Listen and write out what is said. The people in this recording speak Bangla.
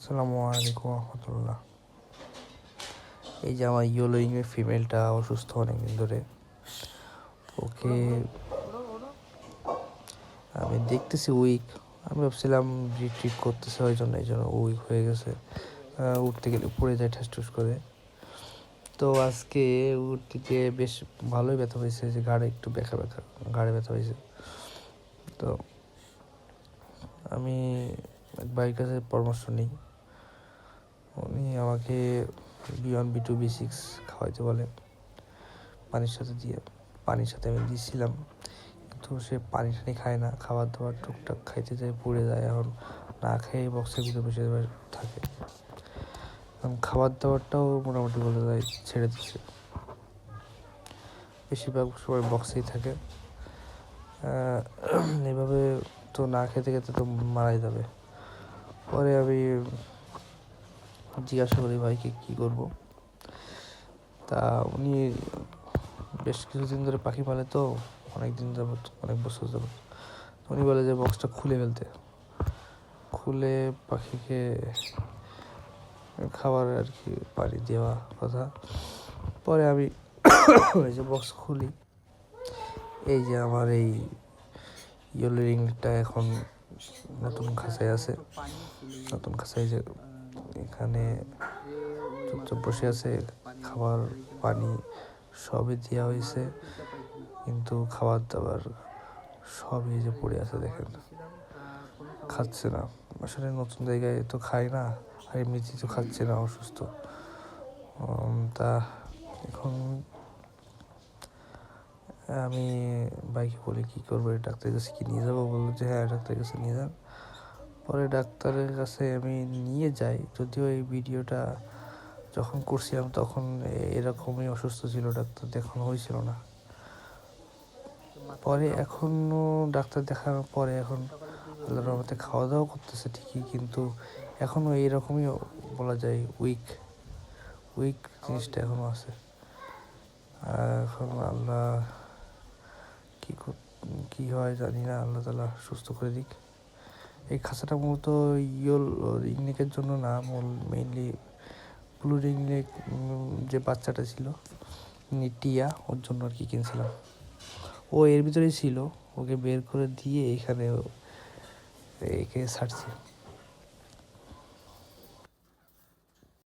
আসসালামু আলাইকুম রহমতুল্লাহ। এই যে আমার ইয়োলোইংয়ের ফিমেলটা অসুস্থ অনেকদিন ধরে। ওকে আমি দেখতেছি উইক। আমি ভাবছিলাম রিট্রিট করতেছে ওই জন্য উইক হয়ে গেছে, উঠতে গেলে পড়ে যায় ঠাস করে। তো আজকে উঠতে গিয়ে বেশ ভালোই ব্যথা হয়েছে, যে ঘাড়ে একটু ঘাড়ে ব্যথা হয়েছে। তো আমি এক ভাইয়ের কাছে পরামর্শ নিই। উনি আমাকে B1 B2 B6 খাওয়াইতে বলে পানির সাথে আমি দিয়েছিলাম, কিন্তু সে পানি টানি খায় না, খাবার দাবার টুকটাক খাইতে যায়, পড়ে যায়। এখন না খেয়ে বক্সের ভিতরে বসে থাকে। খাবার দাবারটাও মোটামুটি বলে যায় ছেড়ে দিচ্ছে, বেশিরভাগ সময় বক্সেই থাকে। এভাবে তো না খেতে খেতে তো মারাই যাবে। পরে আমি জিজ্ঞাসা করি ভাইকে কী করব। তা উনি বেশ কিছুদিন ধরে পাখি পালে, তো অনেক বছর যাবত উনি বলে যে বক্সটা খুলে ফেলতে, খুলে পাখিকে খাবার আর কি পানি দেওয়া কথা। পরে আমি এই যে বক্স খুলি, এই যে আমার এই ইয়েলো রিংটা এখন নতুন খাঁচায় আছে। নতুন খাঁচায় যে এখানে চুপচাপ বসে আছে, খাবার পানি সবই দেওয়া হয়েছে, কিন্তু খাবার দাবার সবই যে পড়ে আছে দেখেন, খাচ্ছে না। আসলে নতুন জায়গায় তো খায় না, আর এমনিতেই তো খাচ্ছে না, অসুস্থ। তা এখন আমি বাইকে বলে কী করবো, ডাক্তারের কাছে কি নিয়ে যাবো? বললো যে হ্যাঁ, ডাক্তারের কাছে নিয়ে যান। পরে ডাক্তারের কাছে আমি নিয়ে যাই, যদিও এই ভিডিওটা যখন করছিলাম তখন এরকমই অসুস্থ ছিল, ডাক্তার দেখানো হয়েছিল না। পরে এখনও ডাক্তার দেখানোর পরে এখন আল্লাহর রহমতে খাওয়া দাওয়া করতেছে ঠিকই, কিন্তু এখনও এইরকমই বলা যায় উইক জিনিসটা এখনও আছে। এখন আল্লাহ কী হয় জানি না, আল্লাহ তাআলা সুস্থ করে দিক। এই খাঁচাটা মূলত রিংনেকের জন্য না, মেইনলি ব্লু রিংনেক যে বাচ্চাটা ছিল টিয়া, ওর জন্য আর কি কিনছিলাম। ও এর ভিতরেই ছিল, ওকে বের করে দিয়ে এখানে একে ছাড়ছি।